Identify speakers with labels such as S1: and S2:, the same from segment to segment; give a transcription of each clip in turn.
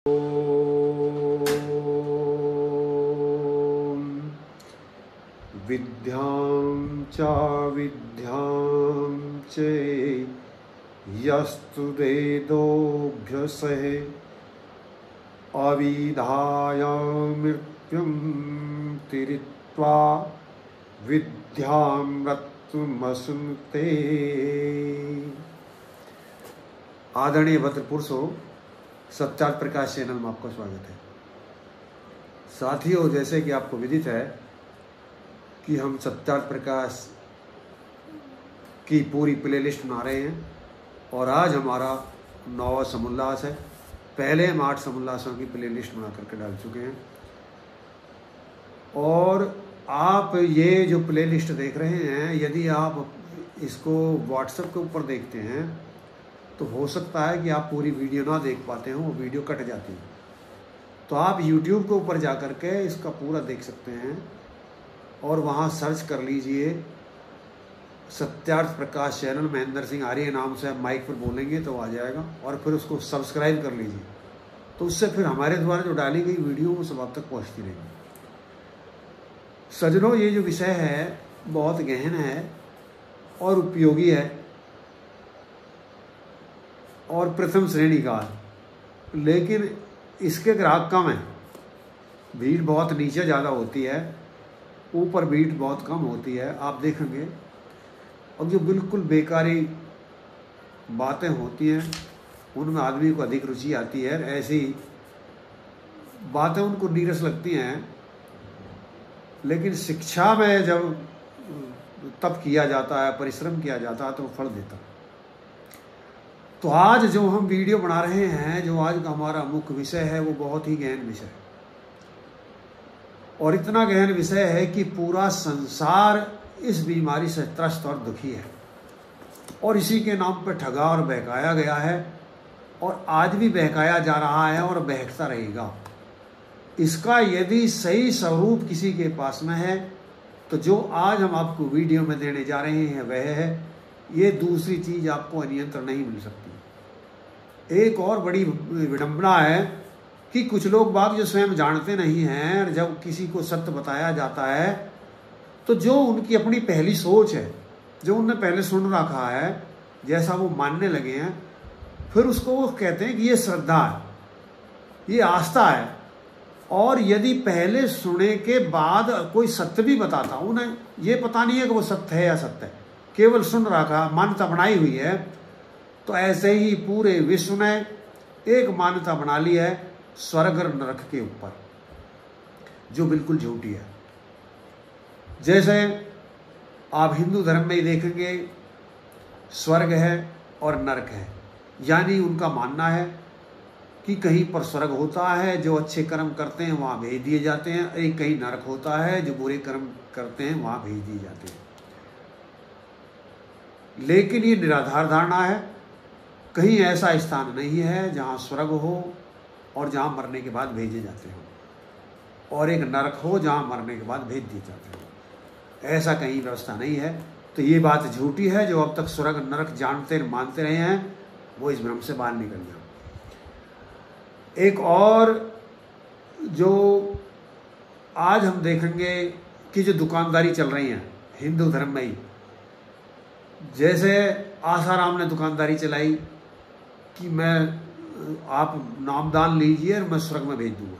S1: विद्यां च विद्यां च यस्तु वेदोऽभ्यसः अविधाय मृत्युं तीर्त्वा विद्यामृतमश्नुते। आदरणीय भद्र पुरुषों, सत्यार्थ प्रकाश चैनल में आपका स्वागत है। साथियों, जैसे कि आपको विदित है कि हम सत्यार्थ प्रकाश की पूरी प्लेलिस्ट बना रहे हैं और आज हमारा 9वां समोल्लास है। पहले हम 8 समोल्लासों की प्लेलिस्ट बना करके डाल चुके हैं और आप ये जो प्लेलिस्ट देख रहे हैं, यदि आप इसको व्हाट्सएप के ऊपर देखते हैं तो हो सकता है कि आप पूरी वीडियो ना देख पाते हो, वो वीडियो कट जाती है। तो आप यूट्यूब के ऊपर जा कर के इसका पूरा देख सकते हैं और वहाँ सर्च कर लीजिए सत्यार्थ प्रकाश चैनल। महेंद्र सिंह आर्य नाम से आप माइक पर बोलेंगे तो आ जाएगा और फिर उसको सब्सक्राइब कर लीजिए, तो उससे फिर हमारे द्वारा जो डाली गई वीडियो वो सब आप तक पहुँचती रहेगी। सज्जनों, ये जो विषय है बहुत गहन है और उपयोगी है और प्रथम श्रेणी का है, लेकिन इसके ग्राहक कम है। भीड़ बहुत नीचे ज़्यादा होती है, ऊपर भीड़ बहुत कम होती है, आप देखेंगे। और जो बिल्कुल बेकारी बातें होती हैं उनमें आदमी को अधिक रुचि आती है। ऐसी बातें उनको नीरस लगती हैं, लेकिन शिक्षा में जब तप किया जाता है, परिश्रम किया जाता है तो वो फल देता है। तो आज जो हम वीडियो बना रहे हैं, जो आज का हमारा मुख्य विषय है, वो बहुत ही गहन विषय है और इतना गहन विषय है कि पूरा संसार इस बीमारी से त्रस्त और दुखी है और इसी के नाम पर ठगा और बहकाया गया है और आज भी बहकाया जा रहा है और बहकता रहेगा। इसका यदि सही स्वरूप किसी के पास में है तो जो आज हम आपको वीडियो में देने जा रहे हैं वह है। ये दूसरी चीज़ आपको नियंत्रण नहीं मिल सकती। एक और बड़ी विडंबना है कि कुछ लोग बाग जो स्वयं जानते नहीं हैं और जब किसी को सत्य बताया जाता है तो जो उनकी अपनी पहली सोच है, जो उनने पहले सुन रखा है, जैसा वो मानने लगे हैं, फिर उसको वो कहते हैं कि ये श्रद्धा है, ये आस्था है। और यदि पहले सुने के बाद कोई सत्य भी बताता, उन्हें ये पता नहीं है कि वो सत्य है या सत्य है, केवल सुन रखा, मान्यता बनाई हुई है। तो ऐसे ही पूरे विश्व ने एक मान्यता बना ली है स्वर्ग और नरक के ऊपर, जो बिल्कुल झूठी है। जैसे आप हिंदू धर्म में ही देखेंगे, स्वर्ग है और नरक है, यानी उनका मानना है कि कहीं पर स्वर्ग होता है, जो अच्छे कर्म करते हैं वहाँ भेज दिए जाते हैं, एक कहीं नरक होता है, जो बुरे कर्म करते हैं वहाँ भेज दिए जाते हैं। लेकिन ये निराधार धारणा है। कहीं ऐसा स्थान नहीं है जहाँ स्वर्ग हो और जहाँ मरने के बाद भेजे जाते हो, और एक नरक हो जहाँ मरने के बाद भेज दिए जाते हो। ऐसा कहीं व्यवस्था नहीं है। तो ये बात झूठी है। जो अब तक स्वर्ग नरक जानते मानते रहे हैं वो इस भ्रम से बाहर निकल जाए। एक और जो आज हम देखेंगे कि जो दुकानदारी चल रही है हिंदू धर्म में ही, जैसे आसाराम ने दुकानदारी चलाई कि आप नामदान लीजिए और मैं स्वर्ग में भेज दूंगा,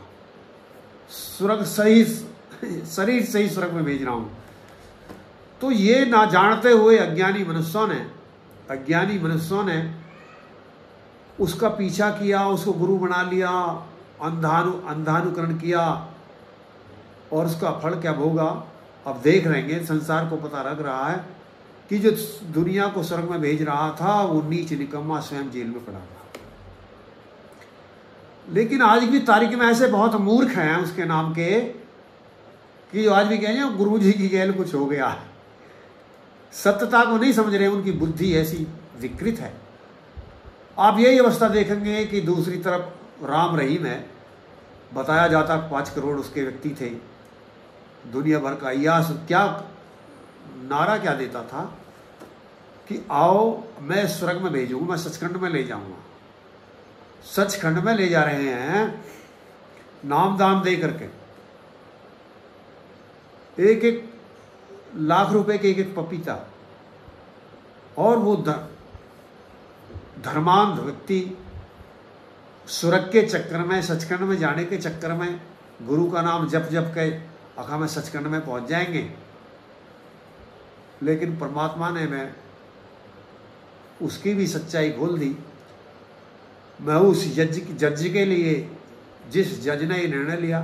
S1: स्वर्ग सही, शरीर सही स्वर्ग में भेज रहा हूँ। तो ये ना जानते हुए अज्ञानी मनुष्यों ने उसका पीछा किया, उसको गुरु बना लिया, अंधानुकरण किया और उसका फल क्या भोगा अब देख रहेंगे। संसार को पता लग रहा है कि जो दुनिया को स्वर्ग में भेज रहा था वो नीच निकम्मा स्वयं जेल में पड़ा था। लेकिन आज भी तारीख में ऐसे बहुत मूर्ख हैं उसके नाम के कि जो आज भी कहेंगे गुरु जी की गैल कुछ हो गया है। सत्यता को नहीं समझ रहे, उनकी बुद्धि ऐसी विकृत है। आप यही अवस्था देखेंगे कि दूसरी तरफ राम रहीम है, बताया जाता 5 करोड़ उसके व्यक्ति थे दुनिया भर का। या क्या नारा क्या देता था कि आओ मैं स्वर्ग में भेजूंगा, मैं सचखंड में ले जाऊंगा। सचखंड में ले जा रहे हैं नाम दान दे करके। 1-1 लाख रुपए के 1-1 पपीता। और वो धर्मांध व्यक्ति स्वर्ग के चक्कर में, सचखंड में जाने के चक्कर में गुरु का नाम जप जप के आखा में सचखंड में पहुंच जाएंगे। लेकिन परमात्मा ने मैं उसकी भी सच्चाई खोल दी। मैं उस जज के लिए, जिस जज ने ये निर्णय लिया,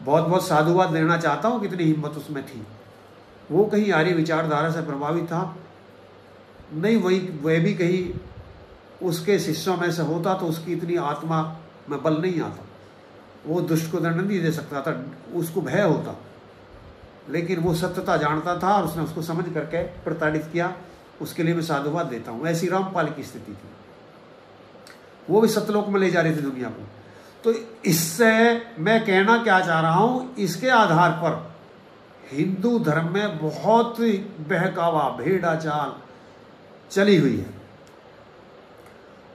S1: बहुत बहुत साधुवाद देना चाहता हूँ, कितनी हिम्मत उसमें थी। वो कहीं आर्य विचारधारा से प्रभावित था नहीं, वह भी कहीं उसके शिष्यों में से होता तो उसकी इतनी आत्मा में बल नहीं आता, वो दुष्ट को दंड नहीं दे सकता था, उसको भय होता। लेकिन वो सत्यता जानता था और उसने उसको समझ करके प्रताड़ित किया। उसके लिए मैं साधुवाद देता हूँ। ऐसी रामपाल की स्थिति थी, वो भी सतलोक में ले जा रही थी दुनिया को। तो इससे मैं कहना क्या चाह रहा हूँ, इसके आधार पर हिंदू धर्म में बहुत बहकावा, भेड़ा चाल चली हुई है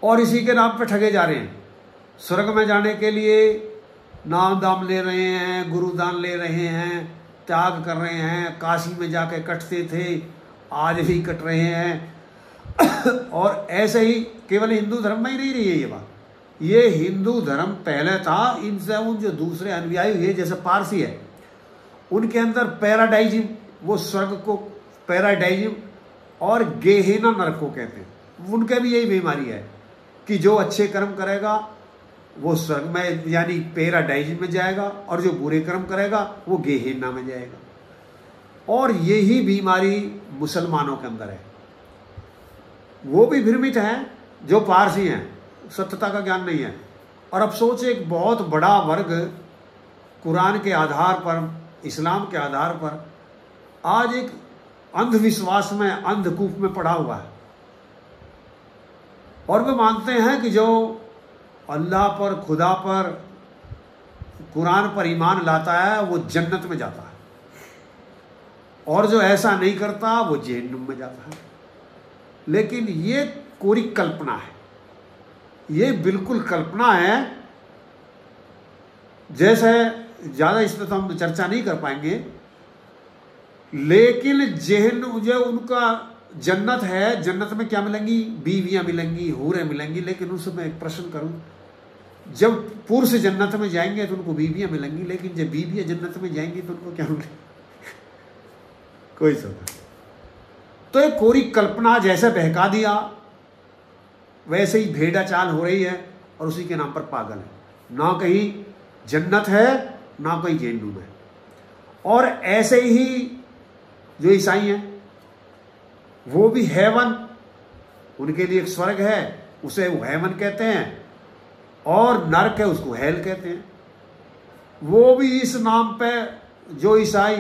S1: और इसी के नाम पे ठगे जा रहे हैं। स्वर्ग में जाने के लिए नाम दाम ले रहे हैं, गुरुदान ले रहे हैं, त्याग कर रहे हैं। काशी में जाके कटते थे, आज भी कट रहे हैं। और ऐसे ही केवल हिंदू धर्म में ही नहीं रही है ये बात, ये हिंदू धर्म पहले था। इनसे उन जो दूसरे अनुयायी हुए जैसे पारसी है, उनके अंदर पैराडाइजिम, वो स्वर्ग को पैराडाइजिम और गेहेना नरक को कहते हैं। उनके भी यही बीमारी है कि जो अच्छे कर्म करेगा वो स्वर्ग में यानी पैराडाइजिम में जाएगा, और जो बुरे कर्म करेगा वो गेहेना में जाएगा। और यही बीमारी मुसलमानों के अंदर है। वो भी भ्रमित हैं जो पारसी हैं, सत्यता का ज्ञान नहीं है। और अफसोस एक बहुत बड़ा वर्ग कुरान के आधार पर, इस्लाम के आधार पर आज एक अंधविश्वास में, अंधकूप में पड़ा हुआ है। और वे मानते हैं कि जो अल्लाह पर, खुदा पर, कुरान पर ईमान लाता है वो जन्नत में जाता है, और जो ऐसा नहीं करता वो जहन्नुम में जाता है। लेकिन ये कोरी कल्पना है, ये बिल्कुल कल्पना है। जैसे ज़्यादा इस पर तो हम चर्चा नहीं कर पाएंगे, लेकिन जहन्नुम जो उनका जन्नत है, जन्नत में क्या मिलेंगी? बीवियां मिलेंगी, हूरें मिलेंगी। लेकिन उनसे मैं एक प्रश्न करूं, जब पुरुष जन्नत में जाएंगे तो उनको बीवियां मिलेंगी, लेकिन जब बीवियां जन्नत में जाएंगी तो उनको क्या मिलेगी? कोई समझ। तो एक कोरी कल्पना जैसे बहका दिया, वैसे ही भेड़ा चाल हो रही है और उसी के नाम पर पागल है। ना कहीं जन्नत है, ना कोई जहन्नुम है। और ऐसे ही जो ईसाई हैं वो भी हेवन, उनके लिए एक स्वर्ग है, उसे वो हेवन कहते हैं, और नरक है उसको हेल कहते हैं। वो भी इस नाम पे, जो ईसाई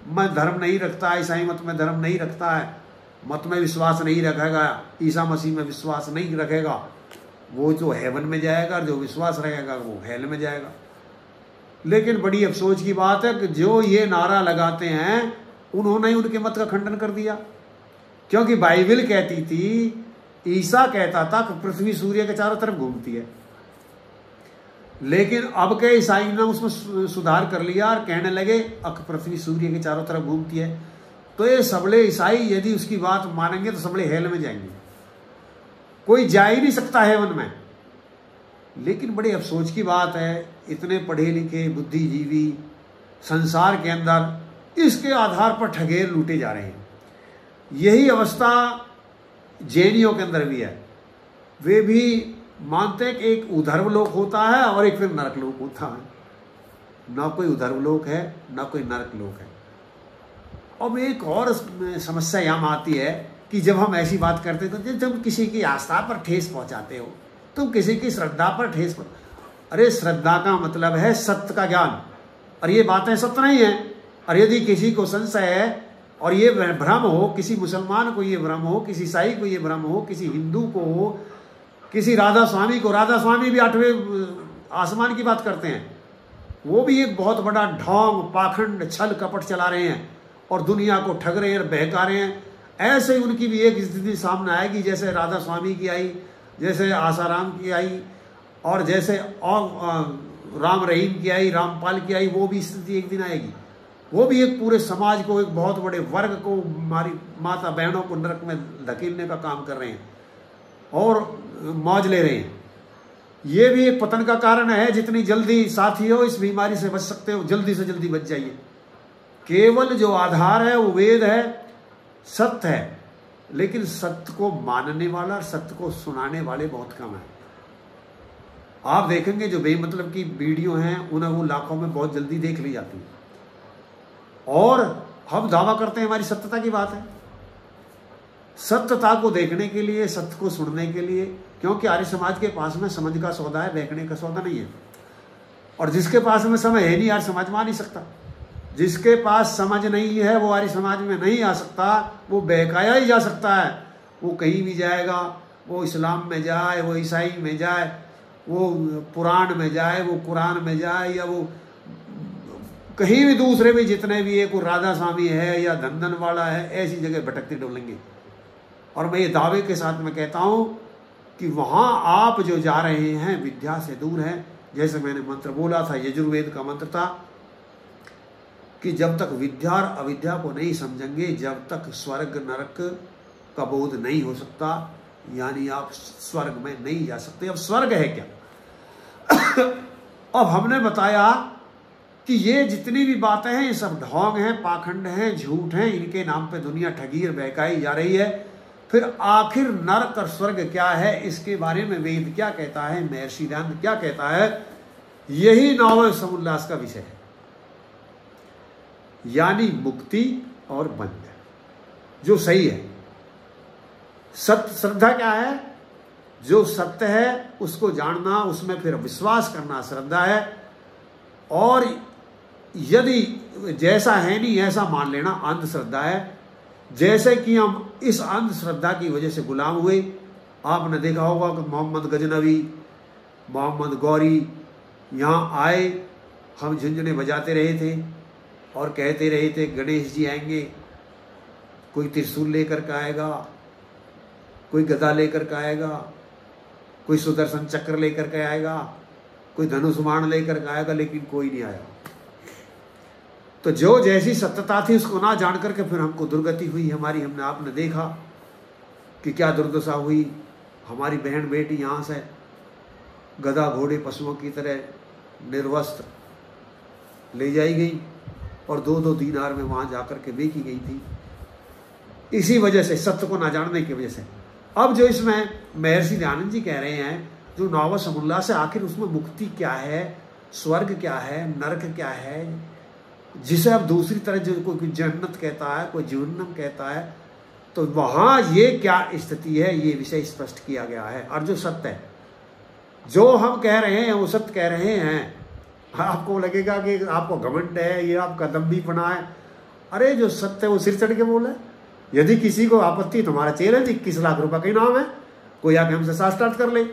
S1: में धर्म नहीं रखता है, ईसाई मत में धर्म नहीं रखता है, मत में विश्वास नहीं रखेगा, ईसा मसीह में विश्वास नहीं रखेगा, वो जो हेवन में जाएगा, जो विश्वास रखेगा वो हेल में जाएगा। लेकिन बड़ी अफसोस की बात है कि जो ये नारा लगाते हैं उन्होंने ही उनके मत का खंडन कर दिया। क्योंकि बाइबल कहती थी, ईसा कहता था कि पृथ्वी सूर्य के चारों तरफ घूमती है, लेकिन अब के ईसाई ने उसमें सुधार कर लिया और कहने लगे अक पृथ्वी सूर्य के चारों तरफ घूमती है। तो ये सबले ईसाई यदि उसकी बात मानेंगे तो सबले हेल में जाएंगे, कोई जा ही नहीं सकता हेवन में। लेकिन बड़े अफसोस की बात है, इतने पढ़े लिखे बुद्धिजीवी संसार के अंदर इसके आधार पर ठगेर लूटे जा रहे हैं। यही अवस्था जैनियों के अंदर भी है। वे भी मानते हैं कि एक उधर्व लोक होता है और एक फिर नरक लोक होता है। ना कोई उधर्व लोक है, ना कोई नरक लोक है। अब एक और समस्या यहाँ आती है कि जब हम ऐसी बात करते हैं तो जब किसी की आस्था पर ठेस पहुँचाते हो, तुम किसी की श्रद्धा पर ठेस पर, अरे श्रद्धा का मतलब है सत्य का ज्ञान, और ये बातें सत्य नहीं है। और यदि किसी को संशय है और ये भ्रम हो, किसी मुसलमान को ये भ्रम हो, किसी ईसाई को ये भ्रम हो, किसी हिंदू को हो, किसी राधा स्वामी को, राधा स्वामी भी 8वें आसमान की बात करते हैं, वो भी एक बहुत बड़ा ढोंग, पाखंड, छल कपट चला रहे हैं और दुनिया को ठग रहे हैं, बहका रहे हैं। ऐसे ही उनकी भी एक स्थिति सामने आएगी जैसे राधा स्वामी की आई, जैसे आसाराम की आई और जैसे राम रहीम की आई, रामपाल की आई, वो भी स्थिति एक दिन आएगी। वो भी एक पूरे समाज को, एक बहुत बड़े वर्ग को, हमारी माता बहनों को नरक में धकेलने का काम कर रहे हैं और मौज ले रहे हैं। ये भी एक पतन का कारण है। जितनी जल्दी साथियों इस बीमारी से बच सकते हो, जल्दी से जल्दी बच जाइए। केवल जो आधार है वो वेद है, सत्य है, लेकिन सत्य को मानने वाला, सत्य को सुनाने वाले बहुत कम है। आप देखेंगे जो बेमतलब की वीडियो हैं उन्हें वो लाखों में बहुत जल्दी देख ली जाती है और हम दावा करते हैं हमारी सत्यता की बात है। सत्यता को देखने के लिए, सत्य को सुनने के लिए, क्योंकि आर्य समाज के पास में समझ का सौदा है, देखने का सौदा नहीं है। और जिसके पास में समय है नहीं, आर्य समाज में आ नहीं सकता। जिसके पास समझ नहीं है वो आर्य समाज में नहीं आ सकता, वो बहकाया ही जा सकता है। वो कहीं भी जाएगा, वो इस्लाम में जाए, वो ईसाई में जाए, वो पुराण में जाए, वो कुरान में जाए, या वो कहीं भी दूसरे भी जितने भी एक राधा स्वामी है या धंधन वाला है, ऐसी जगह भटकते डोलेंगे। और मैं ये दावे के साथ में कहता हूं कि वहां आप जो जा रहे हैं विद्या से दूर हैं। जैसे मैंने मंत्र बोला था, यजुर्वेद का मंत्र था कि जब तक विद्या और अविद्या को नहीं समझेंगे, जब तक स्वर्ग नरक का बोध नहीं हो सकता, यानी आप स्वर्ग में नहीं जा सकते। अब स्वर्ग है क्या? अब हमने बताया कि ये जितनी भी बातें हैं ये सब ढोंग हैं, पाखंड हैं, झूठ हैं, इनके नाम पे दुनिया ठगी और बहकाई जा रही है। फिर आखिर नरक और स्वर्ग क्या है, इसके बारे में वेद क्या कहता है, महर्षि दयानंद क्या कहता है, यही नौवें समुल्लास का विषय है। यानी मुक्ति और बंध, जो सही है। सत्य श्रद्धा क्या है? जो सत्य है उसको जानना, उसमें फिर विश्वास करना श्रद्धा है। और यदि जैसा है नहीं ऐसा मान लेना अंधश्रद्धा है। जैसे कि हम इस अंधश्रद्धा की वजह से गुलाम हुए। आपने देखा होगा कि मोहम्मद गजनवी, मोहम्मद गौरी यहाँ आए, हम झुंझुने बजाते रहे थे और कहते रहे थे गणेश जी आएंगे, कोई त्रिशूल लेकर के आएगा, कोई गदा लेकर के आएगा, कोई सुदर्शन चक्र लेकर के आएगा, कोई धनुष बाण लेकर के आएगा, लेकिन कोई नहीं आया। तो जो जैसी सत्यता थी उसको ना जान करके फिर हमको दुर्गति हुई हमारी। हमने आपने देखा कि क्या दुर्दशा हुई। हमारी बहन बेटी यहाँ से गधा घोड़े पशुओं की तरह निर्वस्त्र ले जाई गई और 2-2 दीनार में वहाँ जाकर के बेची गई थी, इसी वजह से, सत्य को ना जानने की वजह से। अब जो इसमें महर्षि दयानंद जी कह रहे हैं, जो नौवें समुल्लास से, आखिर उसमें मुक्ति क्या है, स्वर्ग क्या है, नरक क्या है, जिसे अब दूसरी तरह जो कोई जन्नत कहता है, कोई जीवनम कहता है, तो वहां ये क्या स्थिति है, ये विषय स्पष्ट किया गया है। और जो सत्य है, जो हम कह रहे हैं वो सत्य कह रहे हैं। आपको लगेगा कि आपको घमंड है, ये आपका दम्भीपना है। अरे जो सत्य है वो सिर चढ़ के बोले। यदि किसी को आपत्ति, तुम्हारा चेहरा 21 लाख रुपए का इनाम है, कोई आके हमसे शास्त्रार्थ कर ले।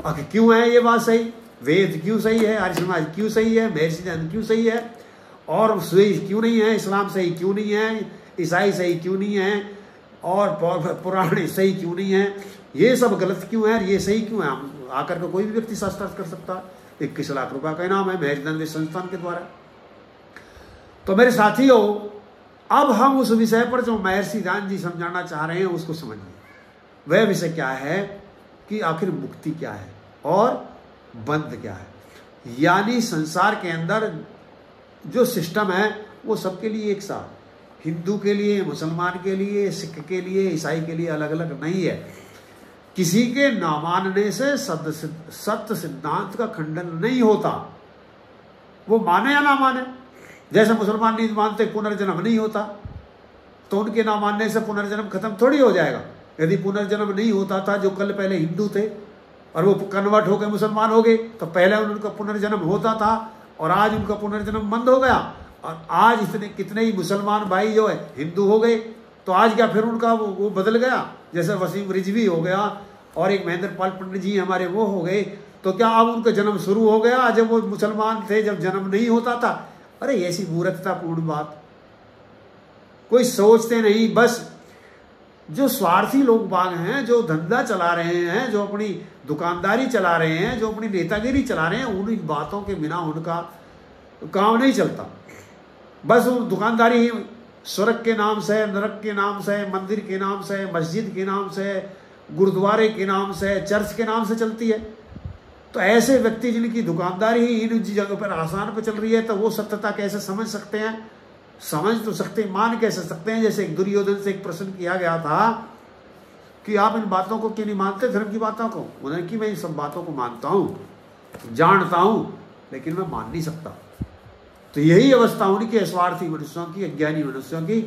S1: आखिर क्यों है ये बात सही? वेद क्यों सही है? आर्य समाज क्यों सही है? महर्षि दयानंद क्यों सही है? और सही क्यों नहीं है? इस्लाम सही क्यों नहीं है? ईसाई सही क्यों नहीं है? और पुराण सही क्यों नहीं है? ये सब गलत क्यों है? ये सही क्यों है? हम आकर के कोई भी व्यक्ति शास्त्रार्थ कर सकता। 21 लाख रुपए का इनाम है महर्षि दयानंद संस्थान के द्वारा। तो मेरे साथियों, अब हम उस विषय पर जो महर्षि दयानंद जी समझाना चाह रहे हैं उसको समझिए। वह विषय क्या है कि आखिर मुक्ति क्या है और बंध क्या है। यानी संसार के अंदर जो सिस्टम है वो सबके लिए एक साथ, हिंदू के लिए, मुसलमान के लिए, सिख के लिए, ईसाई के लिए अलग अलग नहीं है। किसी के ना मानने से सत्य सिद्धांत का खंडन नहीं होता, वो माने या ना माने। जैसे मुसलमान नहीं मानते पुनर्जन्म नहीं होता, तो उनके ना मानने से पुनर्जन्म खत्म थोड़ी हो जाएगा। यदि पुनर्जन्म नहीं होता था, जो कल पहले हिंदू थे और वो कन्वर्ट होकर मुसलमान हो गए, तो पहले उनका पुनर्जन्म होता था और आज उनका पुनर्जन्म बंद हो गया। और आज इतने कितने ही मुसलमान भाई जो है हिंदू हो गए, तो आज क्या फिर उनका वो बदल गया? जैसे वसीम रिजवी हो गया और एक महेंद्र पाल पंडित जी हमारे वो हो गए, तो क्या अब उनका जन्म शुरू हो गया जब वो मुसलमान थे, जब जन्म नहीं होता था? अरे ऐसी मूर्खतापूर्ण बात कोई सोचते नहीं। बस जो स्वार्थी लोग बाग हैं, जो धंधा चला रहे हैं, जो अपनी दुकानदारी चला रहे हैं, जो अपनी नेतागिरी चला रहे हैं, उन बातों के बिना उनका काम नहीं चलता। बस वो दुकानदारी ही स्वर्ग के नाम से, नरक के नाम से, मंदिर के नाम से, मस्जिद के नाम से, गुरुद्वारे के नाम से, चर्च के नाम से चलती है। तो ऐसे व्यक्ति जिनकी दुकानदारी ही इन जगह पर आसान पर चल रही है, तो वो सत्यता कैसे समझ सकते हैं? समझ तो सकते, मान कैसे सकते हैं? जैसे एक दुर्योधन से एक प्रश्न किया गया था कि आप इन बातों को क्यों नहीं मानते, धर्म की बातों को? उन्होंने कि मैं इन सब बातों को मानता हूँ, जानता हूँ, लेकिन मैं मान नहीं सकता। तो यही अवस्था उनकी स्वार्थी मनुष्यों की, अज्ञानी मनुष्यों की,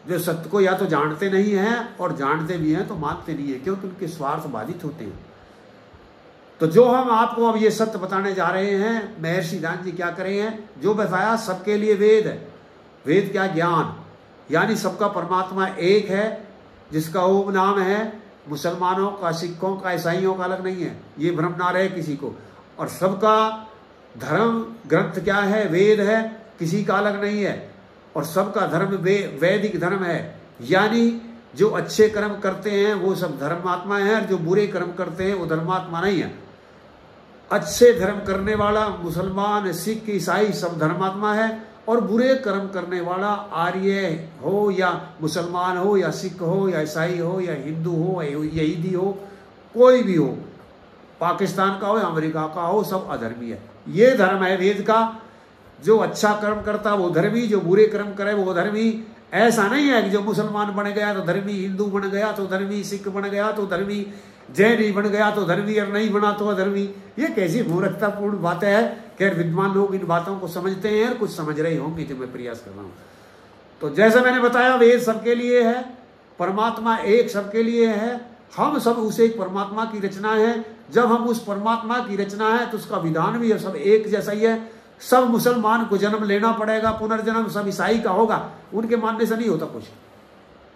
S1: जो सत्य को या तो जानते नहीं हैं और जानते भी हैं तो मानते नहीं है, क्योंकि उनके स्वार्थ बाधित होते हैं। तो जो हम आपको अब ये सत्य बताने जा रहे हैं, महर्षि दान जी क्या करे हैं? जो बताया सबके लिए वेद है। वेद क्या? ज्ञान। यानी सबका परमात्मा एक है, जिसका ओम नाम है। मुसलमानों का, सिखों का, ईसाइयों का अलग नहीं है, ये भ्रम ना रहे किसी को। और सबका धर्म ग्रंथ क्या है? वेद है, किसी का अलग नहीं है। और सबका धर्म वैदिक धर्म है। यानी जो अच्छे कर्म करते हैं वो सब धर्मात्मा हैं, और जो बुरे कर्म करते हैं वो धर्मात्मा नहीं है। अच्छे धर्म करने वाला मुसलमान, सिख, ईसाई सब धर्मात्मा है, और बुरे कर्म करने वाला आर्य हो या मुसलमान हो या सिख हो या ईसाई हो या हिंदू हो या यहूदी हो, कोई भी हो, पाकिस्तान का हो या अमेरिका का हो, सब अधर्मी है। ये धर्म है वेद का। जो अच्छा कर्म करता वो धर्मी, जो बुरे कर्म करे वो धर्मी। ऐसा नहीं है कि जो मुसलमान बन गया तो धर्मी, हिंदू बन गया तो धर्मी, सिख बन गया तो धर्मी, जैन बन गया तो धर्मी, और नहीं बना तो अधर्मी। ये कैसी मूर्खतापूर्ण बातें है। खैर विद्वान लोग इन बातों को समझते हैं और कुछ समझ रहे होंगे, जो मैं प्रयास कर रहा हूँ। तो जैसे मैंने बताया, वेद सबके लिए है, परमात्मा एक सबके लिए है, हम सब उस एक परमात्मा की रचना है। जब हम उस परमात्मा की रचना है तो उसका विधान भी सब एक जैसा ही है। सब मुसलमान को जन्म लेना पड़ेगा, पुनर्जन्म सब ईसाई का होगा, उनके मानने से नहीं होता कुछ।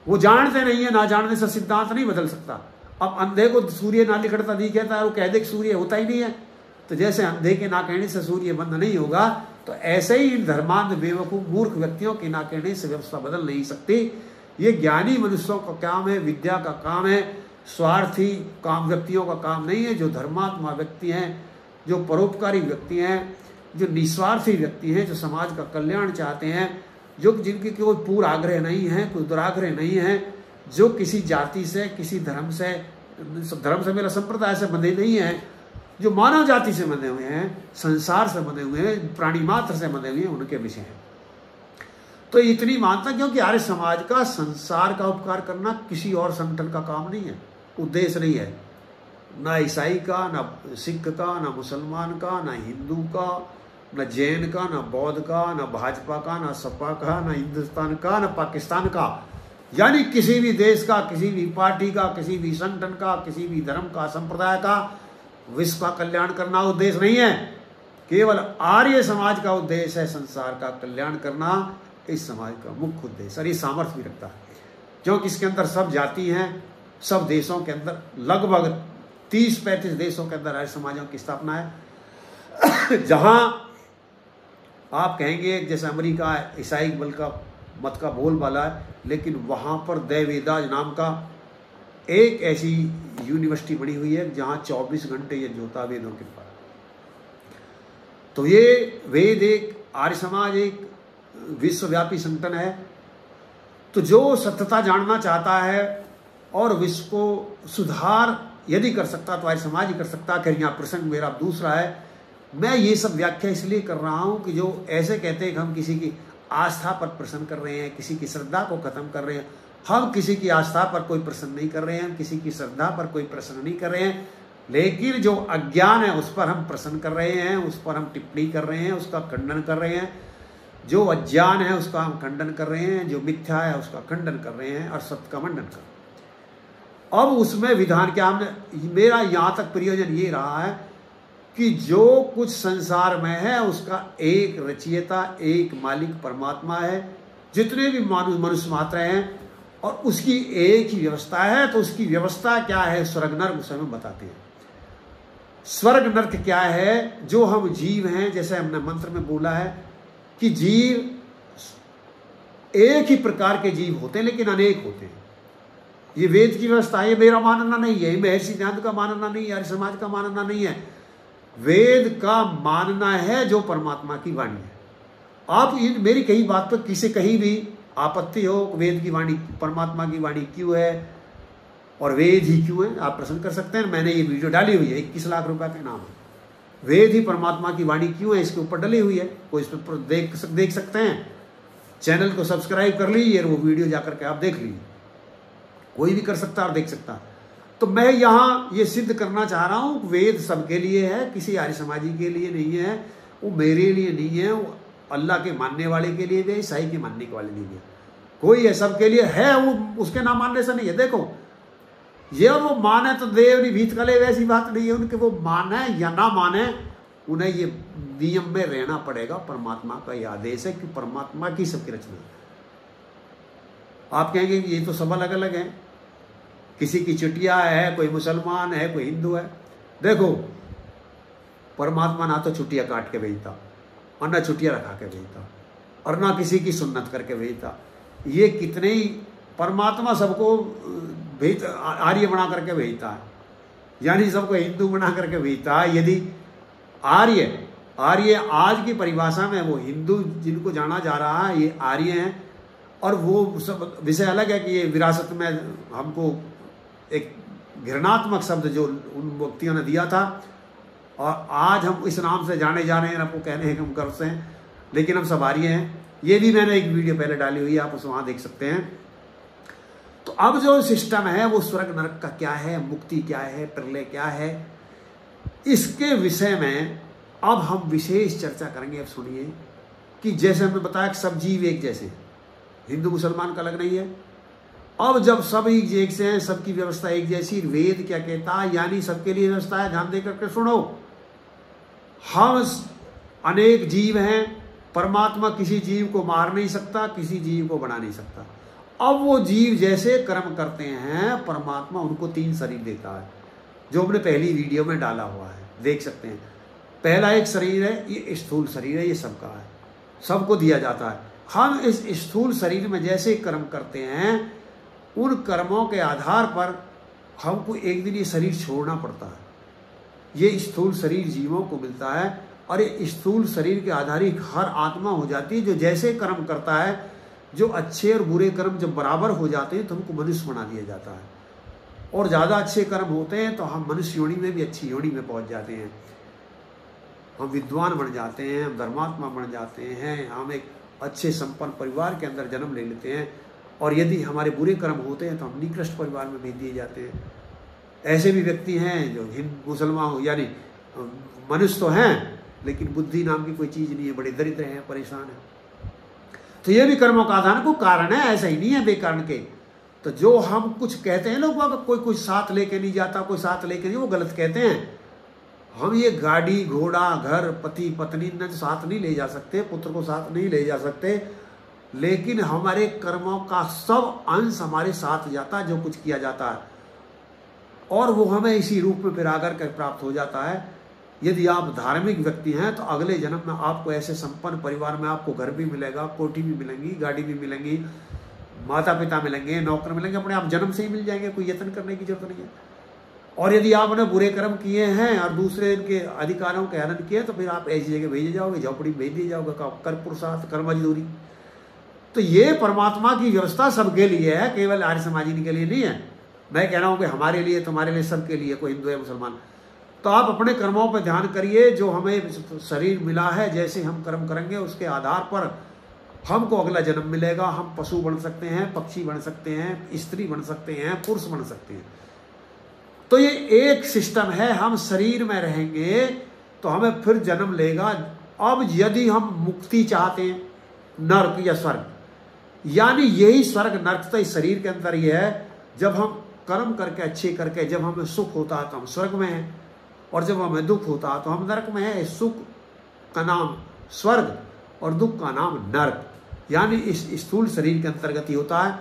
S1: वो जानते नहीं है, ना जानने से सिद्धांत नहीं बदल सकता। अब अंधे को सूर्य ना निकलता दिखता है, वो कह दे कि सूर्य होता ही नहीं है। तो जैसे अंधे के ना कहने से सूर्य बंद नहीं होगा, तो ऐसे ही इन धर्मांध बेवकूफ मूर्ख व्यक्तियों के ना कहने से व्यवस्था बदल नहीं सकती। ये ज्ञानी मनुष्यों का काम है, विद्या का काम है, स्वार्थी काम व्यक्तियों का काम नहीं है। जो धर्मात्मा व्यक्ति हैं, जो परोपकारी व्यक्ति हैं, जो निस्वार्थी व्यक्ति हैं, जो समाज का कल्याण चाहते हैं, जो जिनकी कोई पूर्ण आग्रह नहीं है, कोई दुराग्रह नहीं है, जो किसी जाति से, किसी धर्म से मेरा संप्रदाय से बंधे नहीं है, जो मानव जाति से बंधे हुए हैं, संसार से बंधे हुए हैं, प्राणी मात्र से बंधे हुए हैं, उनके विषय है। तो इतनी मानता, क्योंकि आर्य समाज का संसार का उपकार करना किसी और संगठन का काम नहीं है, उद्देश्य नहीं है। ना ईसाई का, ना सिख का, ना मुसलमान का, ना हिंदू का, न जैन का, न बौद्ध का, न भाजपा का, न सपा का, न हिंदुस्तान का, न पाकिस्तान का। यानी किसी भी देश का, किसी भी पार्टी का, किसी भी संगठन का, किसी भी धर्म का, संप्रदाय का विश्व का कल्याण करना उद्देश्य नहीं है। केवल आर्य समाज का उद्देश्य है संसार का कल्याण करना, इस समाज का मुख्य उद्देश्य। और ये सामर्थ्य भी रखता है, क्योंकि इसके अंदर सब जाति हैं। सब देशों के अंदर लगभग 30-35 देशों के अंदर आर्य समाजों की स्थापना है। जहां आप कहेंगे जैसे अमेरिका ईसाई बल का मत का बोलबाला है, लेकिन वहां पर दैवेदाज नाम का एक ऐसी यूनिवर्सिटी बनी हुई है जहां 24 घंटे ये होता वेदों के पास। तो ये वेद एक, आर्य समाज एक विश्वव्यापी संगठन है। तो जो सत्यता जानना चाहता है और विश्व को सुधार यदि कर सकता तो आर्य समाज ही कर सकता। खैर यहाँ प्रसंग मेरा दूसरा है। मैं ये सब व्याख्या इसलिए कर रहा हूँ कि जो ऐसे कहते हैं कि हम किसी की आस्था पर प्रश्न कर रहे हैं, किसी की श्रद्धा को खत्म कर रहे हैं। हम किसी की आस्था पर कोई प्रश्न नहीं कर रहे हैं, किसी की श्रद्धा पर कोई प्रश्न नहीं कर रहे हैं, लेकिन जो अज्ञान है उस पर हम प्रश्न कर रहे हैं, उस पर हम टिप्पणी कर रहे हैं, उसका खंडन कर रहे हैं। जो अज्ञान है उसका हम खंडन कर रहे हैं, जो मिथ्या है उसका खंडन कर रहे हैं और सत्य का मंडन कर रहे हैं। अब उसमें विधान क्या, हमने मेरा यहाँ तक प्रयोजन ये रहा है कि जो कुछ संसार में है उसका एक रचयिता, एक मालिक परमात्मा है। जितने भी मनुष्य मात्र हैं और उसकी एक ही व्यवस्था है। तो उसकी व्यवस्था क्या है, स्वर्ग नर्क, उसे हम बताते हैं। स्वर्ग नर्क क्या है, जो हम जीव हैं, जैसे हमने मंत्र में बोला है कि जीव एक ही प्रकार के जीव होते हैं लेकिन अनेक होते हैं। ये वेद की व्यवस्था है, ये मेरा मानना नहीं है, ये महर्षि सिद्धांत का मानना नहीं है, आर्य समाज का मानना नहीं है। वेद का मानना है जो परमात्मा की वाणी है। आप मेरी कही बात पर किसी कहीं भी आपत्ति हो, वेद की वाणी परमात्मा की वाणी क्यों है और वेद ही क्यों है, आप प्रश्न कर सकते हैं। मैंने ये वीडियो डाली हुई है, 21 लाख रुपए के नाम है, वेद ही परमात्मा की वाणी क्यों है, इसके ऊपर डली हुई है। कोई इस पर देख सकते हैं। चैनल को सब्सक्राइब कर लीजिए, वो वीडियो जाकर के आप देख लीजिए, कोई भी कर सकता और देख सकता। तो मैं यहाँ ये सिद्ध करना चाह रहा हूँ, वेद सबके लिए है, किसी आर्य समाजी के लिए नहीं है, वो मेरे लिए नहीं है, वो अल्लाह के मानने वाले के लिए भी है, ईसाई के मानने वाले नहीं है, कोई है, सबके लिए है। वो उसके ना मानने से नहीं है। देखो ये वो माने तो देव नहीं भीत कले, वैसी बात नहीं है उनके। वो माने या ना माने, उन्हें ये नियम में रहना पड़ेगा। परमात्मा का यह आदेश है कि परमात्मा की सबकी रचना। आप कहेंगे कि ये तो सब अलग अलग है, किसी की चुटिया है, कोई मुसलमान है, कोई हिंदू है। देखो परमात्मा ना तो चुटिया काट के भेजता और ना चुटिया रखा के भेजता और ना किसी की सुन्नत करके भेजता। ये कितने ही परमात्मा सबको भेज आर्य बना करके भेजता है, यानी सबको हिंदू बना करके भेजता है। यदि आर्य आज की परिभाषा में वो हिंदू जिनको जाना जा रहा है ये आर्य हैं, और वो सब विषय अलग है कि ये विरासत में हमको एक घृणात्मक शब्द जो उन व्यक्तियों ने दिया था, और आज हम इस नाम से जाने जा रहे हैं, आपको कहने हैं कि हम गर्व से हैं, लेकिन हम सब आर्य हैं। ये भी मैंने एक वीडियो पहले डाली हुई है, आप उसे वहां देख सकते हैं। तो अब जो सिस्टम है वो स्वर्ग नरक का क्या है, मुक्ति क्या है, प्रलय क्या है, इसके विषय में अब हम विशेष चर्चा करेंगे। अब सुनिए कि जैसे हमने बताया कि सब जीव एक जैसे, हिंदू मुसलमान का अलग नहीं है। अब जब सब एक जैसे हैं, सबकी व्यवस्था एक जैसी, वेद क्या कहता है, यानी सबके लिए व्यवस्था है। ध्यान देकर के सुनो, हम अनेक जीव हैं, परमात्मा किसी जीव को मार नहीं सकता, किसी जीव को बना नहीं सकता। अब वो जीव जैसे कर्म करते हैं, परमात्मा उनको 3 शरीर देता है, जो हमने पहली वीडियो में डाला हुआ है, देख सकते हैं। पहला एक शरीर है, ये स्थूल शरीर है, ये सबका है, सबको दिया जाता है। हम इस स्थूल शरीर में जैसे कर्म करते हैं, उन कर्मों के आधार पर हमको एक दिन ये शरीर छोड़ना पड़ता है। ये स्थूल शरीर जीवों को मिलता है, और ये स्थूल शरीर के आधारित हर आत्मा हो जाती है जो जैसे कर्म करता है। जो अच्छे और बुरे कर्म जब बराबर हो जाते हैं तो हमको मनुष्य बना दिया जाता है, और ज़्यादा अच्छे कर्म होते हैं तो हम मनुष्य योनि में भी अच्छी योनि में पहुंच जाते हैं, हम विद्वान बन जाते हैं, हम धर्मात्मा बन जाते हैं, हम एक अच्छे संपन्न परिवार के अंदर जन्म ले लेते हैं। और यदि हमारे बुरे कर्म होते हैं तो हम निकृष्ट परिवार में भेज दिए जाते हैं। ऐसे भी व्यक्ति हैं जो हिंदू मुसलमान हो, यानी मनुष्य तो हैं लेकिन बुद्धि नाम की कोई चीज़ नहीं है, बड़े दरिद्र हैं, परेशान हैं। तो ये भी कर्मों का आधान को कारण है, ऐसा ही नहीं है बेकारण के। तो जो हम कुछ कहते हैं लोग, कोई कुछ साथ लेके नहीं जाता, कोई साथ लेके नहीं, वो गलत कहते हैं। हम ये गाड़ी घोड़ा घर पति पत्नी ने तो साथ नहीं ले जा सकते, पुत्र को साथ नहीं ले जा सकते, लेकिन हमारे कर्मों का सब अंश हमारे साथ जाता है, जो कुछ किया जाता है, और वो हमें इसी रूप में फिर आकर के प्राप्त हो जाता है। यदि आप धार्मिक व्यक्ति हैं तो अगले जन्म में आपको ऐसे संपन्न परिवार में आपको घर भी मिलेगा, कोठी भी मिलेंगी, गाड़ी भी मिलेंगी, माता पिता मिलेंगे, नौकर मिलेंगे, अपने आप जन्म से ही मिल जाएंगे, कोई यत्न करने की जरूरत नहीं है। और यदि आपने बुरे कर्म किए हैं और दूसरे इनके अधिकारों के हनन किए तो फिर आप ऐसी जगह भेजे जाओगे, झोपड़ी भेज दिए जाओगे, कर पुरुषार्थ कर मजदूरी। तो ये परमात्मा की व्यवस्था सबके लिए है, केवल आर्य समाजी के लिए नहीं है। मैं कह रहा हूँ कि हमारे लिए, तुम्हारे लिए, सबके लिए, कोई हिंदू है मुसलमान। तो आप अपने कर्मों पर ध्यान करिए, जो हमें शरीर मिला है, जैसे हम कर्म करेंगे उसके आधार पर हमको अगला जन्म मिलेगा। हम पशु बन सकते हैं, पक्षी बन सकते हैं, स्त्री बन सकते हैं, पुरुष बन सकते हैं। तो ये एक सिस्टम है। हम शरीर में रहेंगे तो हमें फिर जन्म लेगा। अब यदि हम मुक्ति चाहते हैं, नर्क या स्वर्ग, यानी यही स्वर्ग नर्क तो इस शरीर के अंदर ही है। जब हम कर्म करके अच्छे करके, जब हमें सुख होता है तो हम स्वर्ग में हैं, और जब हमें दुख होता है तो हम नरक में हैं। सुख का नाम स्वर्ग और दुख का नाम नरक, यानी इस स्थूल शरीर के अंतर्गत ही होता है।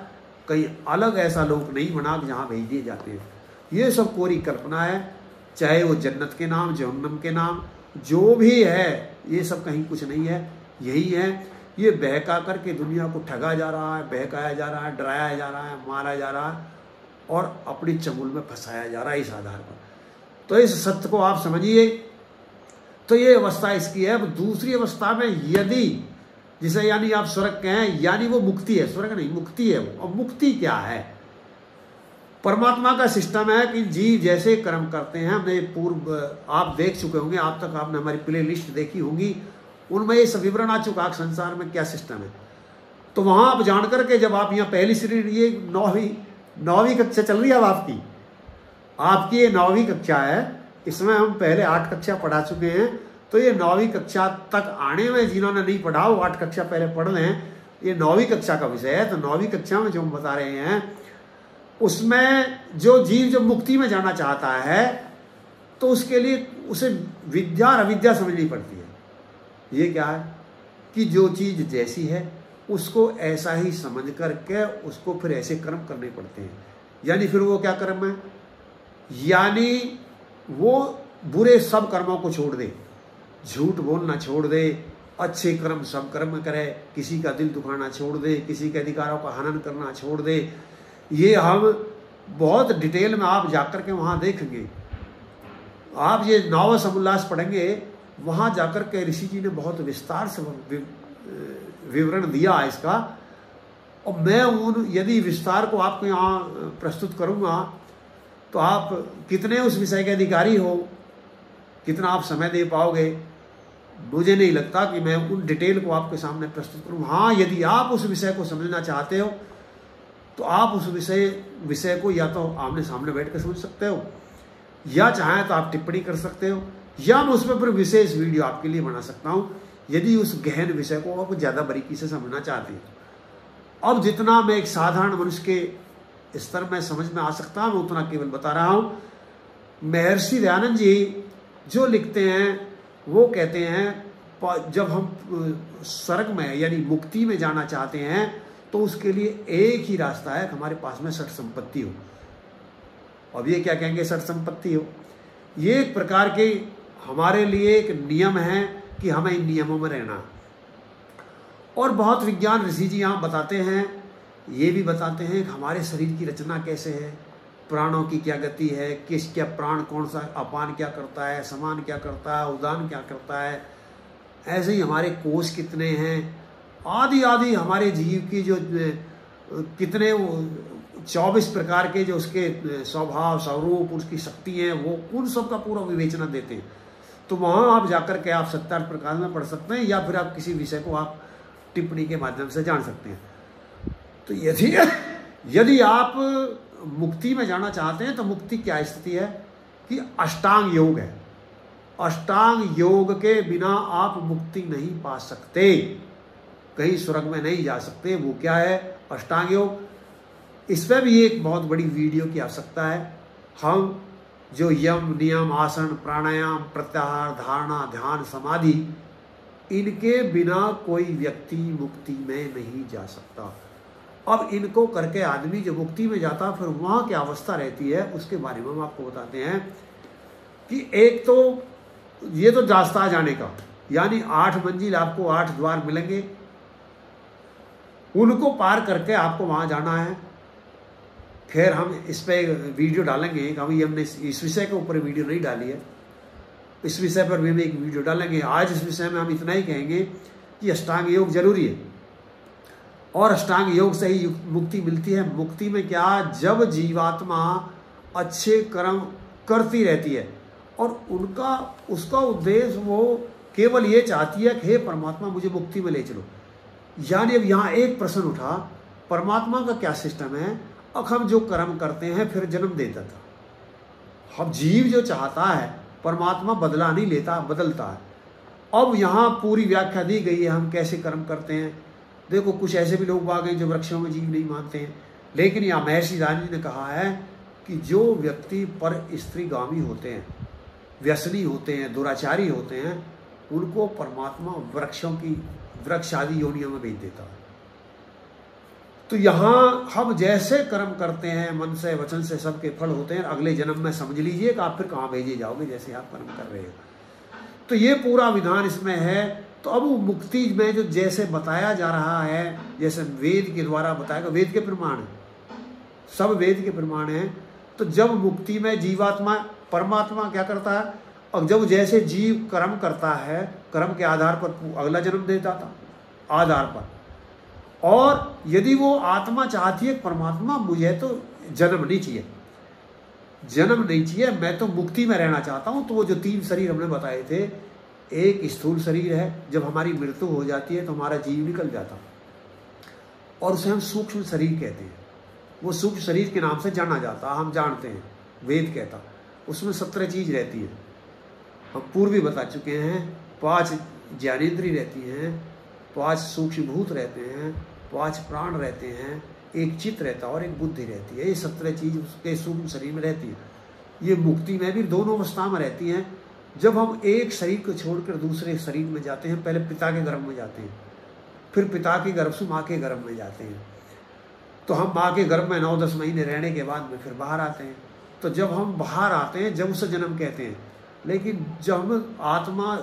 S1: कहीं अलग ऐसा लोक नहीं बना जहाँ भेज दिए जाते हैं। ये सब कोरी कल्पना है, चाहे वो जन्नत के नाम, जहन्नम के नाम, जो भी है, ये सब कहीं कुछ नहीं है, यही है। ये बहका करके दुनिया को ठगा जा रहा है, बहकाया जा रहा है, डराया जा रहा है, मारा जा रहा है, और अपनी चंगुल में फंसाया जा रहा है इस आधार पर। तो इस सत्य को आप समझिए। तो ये अवस्था इसकी है। अब दूसरी अवस्था में यदि जिसे यानी आप स्वर्ग कहें, यानी वो मुक्ति है, स्वर्ग नहीं मुक्ति है वो। अब मुक्ति क्या है? परमात्मा का सिस्टम है कि जीव जैसे कर्म करते हैं, हमने पूर्व आप देख चुके होंगे, आप तक आपने हमारी प्ले लिस्ट देखी होगी, उनमें ये सब विवरण आ चुका है संसार में क्या सिस्टम है। तो वहां आप जान करके जब आप यहाँ पहली श्रेणी, ये नौवीं कक्षा चल रही है अब आपकी ये 9वीं कक्षा है। इसमें हम पहले 8 कक्षा पढ़ा चुके हैं। तो ये 9वीं कक्षा तक आने में जिन्होंने नहीं पढ़ा वो 8 कक्षा पहले पढ़ लें। ये 9वीं कक्षा का विषय है। तो 9वीं कक्षा में जो हम बता रहे हैं उसमें जो जीव जब मुक्ति में जाना चाहता है तो उसके लिए उसे विद्या और अविद्या समझनी पड़ती है। ये क्या है कि जो चीज जैसी है उसको ऐसा ही समझ करके उसको फिर ऐसे कर्म करने पड़ते हैं। यानी फिर वो क्या कर्म है? यानी वो बुरे सब कर्मों को छोड़ दे, झूठ बोलना छोड़ दे, अच्छे कर्म सब कर्म करे, किसी का दिल दुखाना छोड़ दे, किसी के अधिकारों का हनन करना छोड़ दे। ये हम बहुत डिटेल में आप जाकर के वहाँ देखेंगे। आप ये नव समोल्लास पढ़ेंगे, वहाँ जाकर के ऋषि जी ने बहुत विस्तार से विवरण दिया है इसका। और मैं यदि विस्तार को आपको यहाँ प्रस्तुत करूँगा तो आप कितने उस विषय के अधिकारी हो, कितना आप समय दे पाओगे, मुझे नहीं लगता कि मैं उन डिटेल को आपके सामने प्रस्तुत करूँ। हाँ, यदि आप उस विषय को समझना चाहते हो तो आप उस विषय को या तो आमने सामने बैठ कर समझ सकते हो, या चाहें तो आप टिप्पणी कर सकते हो, या मैं उसमें फिर विशेष वीडियो आपके लिए बना सकता हूँ यदि उस गहन विषय को आप ज़्यादा बारीकी से समझना चाहते हो। अब जितना मैं एक साधारण मनुष्य के स्तर में समझ में आ सकता हूँ मैं उतना केवल बता रहा हूँ। महर्षि दयानंद जी जो लिखते हैं वो कहते हैं जब हम स्वर्ग में यानी मुक्ति में जाना चाहते हैं तो उसके लिए एक ही रास्ता है कि हमारे पास में षट संपत्ति हो। अब ये क्या कहेंगे षट संपत्ति हो? ये एक प्रकार के हमारे लिए एक नियम है कि हमें इन नियमों में रहना। और बहुत विज्ञान ऋषि जी यहाँ बताते हैं, ये भी बताते हैं कि हमारे शरीर की रचना कैसे है, प्राणों की क्या गति है, किस क्या प्राण कौन सा, अपान क्या करता है, समान क्या करता है, उदान क्या करता है, ऐसे ही हमारे कोष कितने हैं, आदि आदि हमारे जीव की जो कितने 24 प्रकार के जो उसके स्वभाव स्वरूप उसकी शक्ति हैं वो उन सब का पूरा विवेचना देते हैं। तो वहाँ आप जाकर के आप 70 प्रकार में पढ़ सकते हैं, या फिर आप किसी विषय को आप टिप्पणी के माध्यम से जान सकते हैं। तो यदि आप मुक्ति में जाना चाहते हैं तो मुक्ति क्या स्थिति है कि अष्टांग योग है। अष्टांग योग के बिना आप मुक्ति नहीं पा सकते, कहीं स्वर्ग में नहीं जा सकते। वो क्या है अष्टांग योग? इस पर भी एक बहुत बड़ी वीडियो की आवश्यकता है। हम जो यम नियम आसन प्राणायाम प्रत्याहार धारणा ध्यान समाधि, इनके बिना कोई व्यक्ति मुक्ति में नहीं जा सकता। अब इनको करके आदमी जो मुक्ति में जाता फिर वहाँ क्या अवस्था रहती है उसके बारे में हम आपको बताते हैं कि एक तो ये तो रास्ता जाने का, यानी 8 मंजिल आपको 8 द्वार मिलेंगे, उनको पार करके आपको वहाँ जाना है। खैर हम इस पर वीडियो डालेंगे, अभी हमने इस विषय के ऊपर वीडियो नहीं डाली है, इस विषय पर भी हम एक वीडियो डालेंगे। आज इस विषय में हम इतना ही कहेंगे कि अष्टांग योग जरूरी है और अष्टांग योग से ही मुक्ति मिलती है। मुक्ति में क्या, जब जीवात्मा अच्छे कर्म करती रहती है और उसका उद्देश्य वो केवल ये चाहती है कि हे परमात्मा मुझे मुक्ति में ले चलो। यानी अब यहाँ एक प्रश्न उठा, परमात्मा का क्या सिस्टम है? अब हम जो कर्म करते हैं फिर जन्म देता था। अब जीव जो चाहता है परमात्मा बदला नहीं लेता, बदलता है। अब यहाँ पूरी व्याख्या दी गई है हम कैसे कर्म करते हैं। देखो कुछ ऐसे भी लोग आ गए जो वृक्षों में जीव नहीं मानते हैं, लेकिन यहाँ महर्षि दयानंद जी ने कहा है कि जो व्यक्ति पर स्त्रीगामी होते हैं, व्यसनी होते हैं, दुराचारी होते हैं, उनको परमात्मा वृक्ष आदि योनियों में भेज देता है। तो यहाँ हम जैसे कर्म करते हैं मन से वचन से सबके फल होते हैं। अगले जन्म में समझ लीजिए कि आप फिर कहाँ भेजे जाओगे जैसे आप कर्म कर रहे हो। तो ये पूरा विधान इसमें है। तो अब मुक्ति में जो जैसे बताया जा रहा है, जैसे वेद के द्वारा बताया, वेद के प्रमाण है, सब वेद के प्रमाण हैं। तो जब मुक्ति में जीवात्मा परमात्मा क्या करता है, और जब जैसे जीव कर्म करता है, कर्म के आधार पर अगला जन्म देता था आधार पर, और यदि वो आत्मा चाहती है परमात्मा मुझे तो जन्म नहीं चाहिए, जन्म नहीं चाहिए, मैं तो मुक्ति में रहना चाहता हूँ, तो वो जो 3 शरीर हमने बताए थे, एक स्थूल शरीर है, जब हमारी मृत्यु हो जाती है तो हमारा जीव निकल जाता और उसे हम सूक्ष्म शरीर कहते हैं। वो सूक्ष्म शरीर के नाम से जाना जाता, हम जानते हैं, वेद कहता, उसमें 17 चीज रहती है। हम पूर्व भी बता चुके हैं, 5 ज्ञानेंद्रिय रहती हैं, 5 सूक्ष्म भूत रहते हैं, 5 प्राण रहते हैं, एक चित्त रहता है और एक बुद्धि रहती है। ये 17 चीज उसके सूक्ष्म शरीर में रहती है। ये मुक्ति में भी दोनों अवस्था में रहती हैं। जब हम एक शरीर को छोड़कर दूसरे शरीर में जाते हैं, पहले पिता के गर्भ में जाते हैं, फिर पिता के गर्भ से माँ के गर्भ में जाते हैं, तो हम माँ के गर्भ में 9-10 महीने रहने के बाद में फिर बाहर आते हैं। तो जब हम बाहर आते हैं, जब उसे जन्म कहते हैं। लेकिन जब हम आत्मा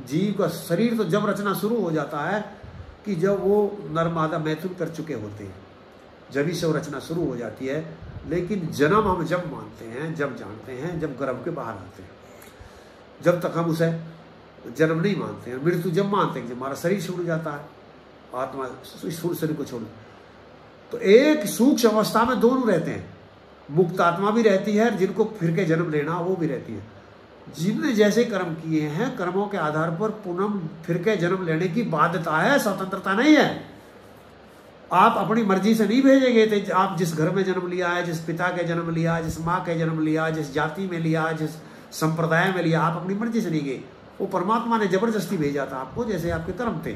S1: जीव का शरीर तो जब रचना शुरू हो जाता है कि जब वो नर मादा मैथुन कर चुके होते हैं, जब ही से वो रचना शुरू हो जाती है। लेकिन जन्म हम जब मानते हैं, जब जानते हैं, जब गर्भ के बाहर आते हैं। जब तक हम उसे जन्म नहीं मानते हैं। मृत्यु जब मानते हैं जब हमारा शरीर छूट जाता है, आत्मा स्थूल शरीर को छोड़। तो एक सूक्ष्म अवस्था में दोनों रहते हैं, मुक्त आत्मा भी रहती है, जिनको फिर के जन्म लेना वो भी रहती है। जिनने जैसे कर्म किए हैं, कर्मों के आधार पर पुनः फिर के जन्म लेने की बाध्यता है, स्वतंत्रता नहीं है। आप अपनी मर्जी से नहीं भेजे गए थे। आप जिस घर में जन्म लिया है, जिस पिता के जन्म लिया, जिस माँ के जन्म लिया, जिस जाति में लिया, जिस संप्रदाय में लिया, आप अपनी मर्जी से नहीं गए। वो परमात्मा ने जबरदस्ती भेजा था आपको, जैसे आपके कर्म थे।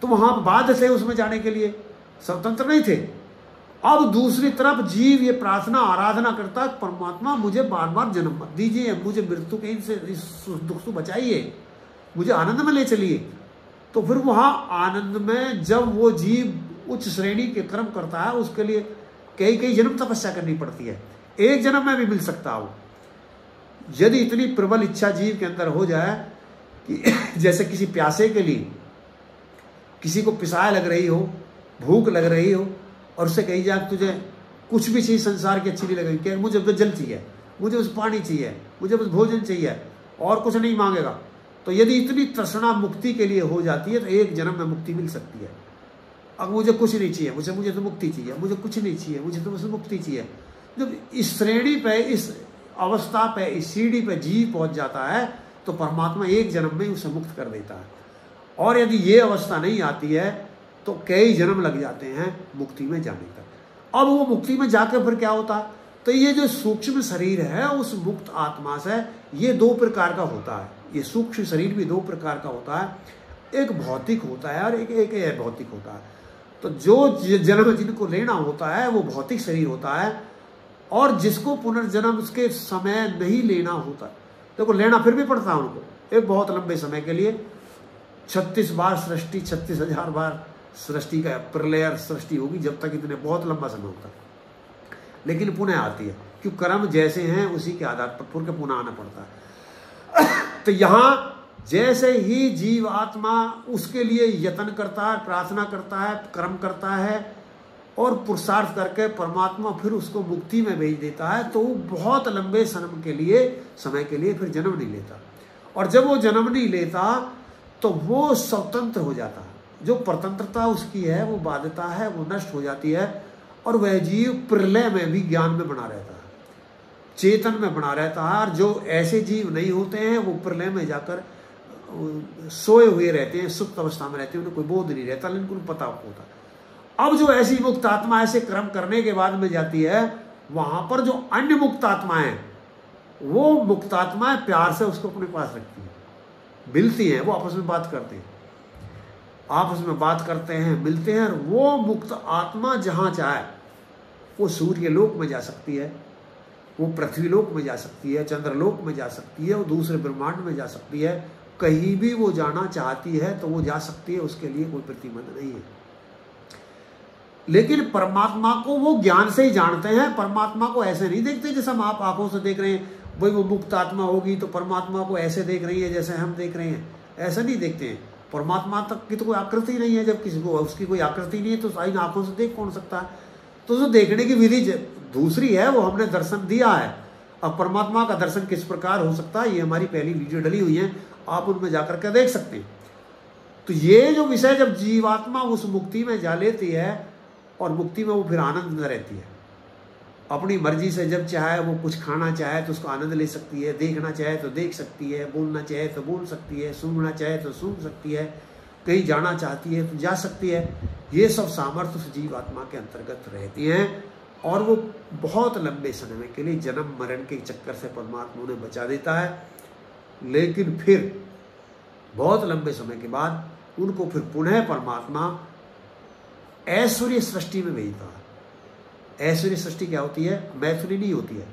S1: तो वहां बाध्य थे उसमें जाने के लिए, स्वतंत्र नहीं थे। अब दूसरी तरफ जीव ये प्रार्थना आराधना करता है, परमात्मा मुझे बार बार जन्म मत दीजिए, मुझे मृत्यु के इनसे इस दुख से बचाइए, मुझे आनंद में ले चलिए। तो फिर वहां आनंद में जब वो जीव उच्च श्रेणी के कर्म करता है, उसके लिए कई जन्म तपस्या करनी पड़ती है। एक जन्म में भी मिल सकता है वो, यदि इतनी प्रबल इच्छा जीव के अंदर हो जाए कि जैसे किसी प्यासे के लिए किसी को पिसाय लग रही हो, भूख लग रही हो, और उससे कही जाए तुझे कुछ भी चीज संसार की अच्छी नहीं लगेगी, क्या मुझे बस जल चाहिए, मुझे बस पानी चाहिए, मुझे बस भोजन चाहिए और कुछ नहीं मांगेगा। तो यदि इतनी तृष्णा मुक्ति के लिए हो जाती है तो एक जन्म में मुक्ति मिल सकती है। अब मुझे कुछ नहीं चाहिए, मुझे तो मुक्ति चाहिए, मुझे कुछ नहीं चाहिए, मुझे तो बस मुक्ति चाहिए। जब इस श्रेणी पे, इस अवस्था पे, इस सीढ़ी पे जीव पहुंच जाता है तो परमात्मा एक जन्म में उसे मुक्त कर देता है। और यदि ये अवस्था नहीं आती है तो कई जन्म लग जाते हैं मुक्ति में जाने तक। अब वो मुक्ति में जाकर फिर क्या होता, तो ये जो सूक्ष्म शरीर है उस मुक्त आत्मा से ये 2 प्रकार का होता है। ये सूक्ष्म शरीर भी 2 प्रकार का होता है, एक भौतिक होता है और एक अभौतिक होता है। तो जो जन्म जिनको लेना होता है वो भौतिक शरीर होता है, और जिसको पुनर्जन्म उसके समय नहीं लेना होता, देखो लेना फिर भी पड़ता है उनको एक बहुत लंबे समय के लिए। 36 बार सृष्टि, 36,000 बार सृष्टि का प्रलय सृष्टि होगी, जब तक इतने बहुत लंबा समय होता है, लेकिन पुनः आती है, क्यों कर्म जैसे हैं उसी के आधार पर पुनः पुनः आना पड़ता है। तो यहां जैसे ही जीव आत्मा उसके लिए यत्न करता है, प्रार्थना करता है, कर्म करता है और पुरुषार्थ करके परमात्मा फिर उसको मुक्ति में भेज देता है, तो वो बहुत लंबे समय के लिए फिर जन्म नहीं लेता। और जब वो जन्म नहीं लेता तो वो स्वतंत्र हो जाता है। जो परतंत्रता उसकी है, वो बाध्यता है, वो नष्ट हो जाती है, और वह जीव प्रलय में भी ज्ञान में बना रहता है, चेतन में बना रहता है। और जो ऐसे जीव नहीं होते हैं वो प्रलय में जाकर सोए हुए रहते हैं, सुप्त अवस्था में रहते हैं, उन्हें कोई बोध नहीं रहता, लेकिन उनको पता होता। अब जो ऐसी मुक्त आत्मा ऐसे कर्म करने के बाद में जाती है, वहां पर जो अन्य मुक्त आत्मा है, वो मुक्त आत्माएं प्यार से उसको अपने पास रखती है, मिलती हैं, वो आपस में बात करते हैं, आपस में बात करते हैं, मिलते हैं। और वो मुक्त आत्मा जहां चाहे, वो सूर्य लोक में जा सकती है, वो पृथ्वी लोक में जा सकती है, चंद्रलोक में जा सकती है, वो दूसरे ब्रह्मांड में जा सकती है, कहीं भी वो जाना चाहती है तो वो जा सकती है, उसके लिए कोई प्रतिबंध नहीं है। लेकिन परमात्मा को वो ज्ञान से ही जानते हैं, परमात्मा को ऐसे नहीं देखते जैसे हम आप आंखों से देख रहे हैं, भाई वो मुक्त आत्मा होगी तो परमात्मा को ऐसे देख रही है जैसे हम देख रहे हैं, ऐसा नहीं देखते हैं। परमात्मा तक की तो कोई आकृति नहीं है, जब किसी को उसकी कोई आकृति नहीं है तो इन आंखों से देख कौन सकता है। तो जो देखने की विधि दूसरी है वो हमने दर्शन दिया है। अब परमात्मा का दर्शन किस प्रकार हो सकता है, ये हमारी पहली वीडियो डली हुई है, आप उनमें जाकर के देख सकते हैं। तो ये जो विषय जब जीवात्मा उस मुक्ति में जा लेती है और मुक्ति में वो फिर आनंद में रहती है, अपनी मर्जी से जब चाहे वो कुछ खाना चाहे तो उसको आनंद ले सकती है, देखना चाहे तो देख सकती है, बोलना चाहे तो बोल सकती है, सुनना चाहे तो सुन सकती है, कहीं जाना चाहती है तो जा सकती है। ये सब सामर्थ्य उस जीवात्मा के अंतर्गत रहती हैं और वो बहुत लंबे समय के लिए जन्म मरण के चक्कर से परमात्मा उन्हें बचा देता है। लेकिन फिर बहुत लंबे समय के बाद उनको फिर पुनः परमात्मा ऐश्वर्य सृष्टि में भेजता है। ऐश्वर्य सृष्टि क्या होती है, मैथुनी नहीं होती है,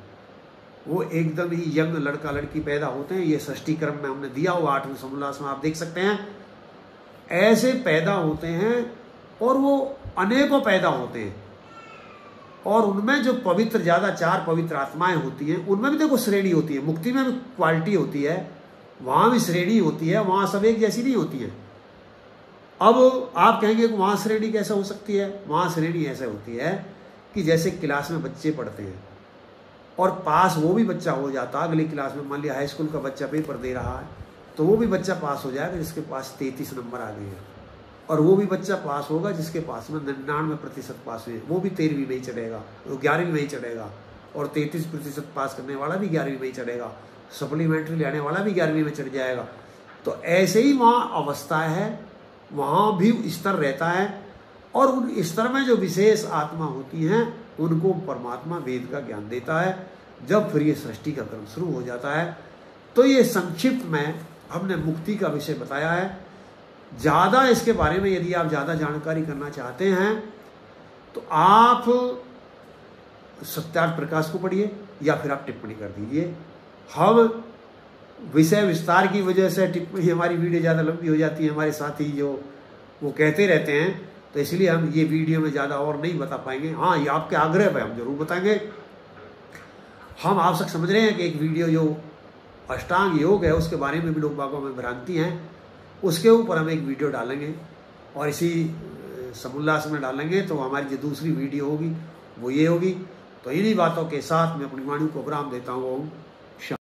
S1: वो एकदम ही यंग लड़का लड़की पैदा होते हैं। ये सृष्टि क्रम में हमने दिया हुआ 8वें समोल्लास में आप देख सकते हैं, ऐसे पैदा होते हैं और वो अनेकों पैदा होते हैं। और उनमें जो पवित्र ज्यादा 4 पवित्र आत्माएं होती हैं, उनमें भी देखो श्रेणी होती है, मुक्ति में भी क्वालिटी होती है, वहां भी श्रेणी होती है, वहां सब एक जैसी नहीं होती है। अब आप कहेंगे कि वहां श्रेणी कैसे हो सकती है, वहां श्रेणी ऐसे होती है कि जैसे क्लास में बच्चे पढ़ते हैं और पास वो भी बच्चा हो जाता है अगली क्लास में, मान लिया हाई स्कूल का बच्चा पेपर दे रहा है तो वो भी बच्चा पास हो जाएगा जिसके पास 33 नंबर आ गए हैं, और वो भी बच्चा पास होगा जिसके पास में 99% पास हुए, वो भी 13वीं में ही चढ़ेगा, वो 11वीं में ही चढ़ेगा, और 33% पास करने वाला भी 11वीं में ही चढ़ेगा, सप्लीमेंट्री लेने वाला भी 11वीं में चढ़ जाएगा। तो ऐसे ही वहाँ अवस्था है, वहाँ भी स्तर रहता है, और उन स्तर में जो विशेष आत्मा होती हैं उनको परमात्मा वेद का ज्ञान देता है। जब फिर ये सृष्टि का क्रम शुरू हो जाता है तो ये संक्षिप्त में हमने मुक्ति का विषय बताया है। ज़्यादा इसके बारे में यदि आप ज़्यादा जानकारी करना चाहते हैं तो आप सत्यार्थ प्रकाश को पढ़िए या फिर आप टिप्पणी कर दीजिए। हम विषय विस्तार की वजह से टिप्पणी हमारी वीडियो ज़्यादा लंबी हो जाती है, हमारे साथी जो वो कहते रहते हैं, तो इसलिए हम ये वीडियो में ज़्यादा और नहीं बता पाएंगे। हाँ, ये आपके आग्रह पे हम जरूर बताएंगे। हम आप सब समझ रहे हैं कि एक वीडियो जो अष्टांग योग है उसके बारे में भी लोग बागों में भ्रांति हैं, उसके ऊपर हम एक वीडियो डालेंगे और इसी समोल्लास में डालेंगे। तो हमारी जो दूसरी वीडियो होगी वो ये होगी। तो इन्हीं बातों के साथ मैं अपनी वाणी को विराम देता हूँ।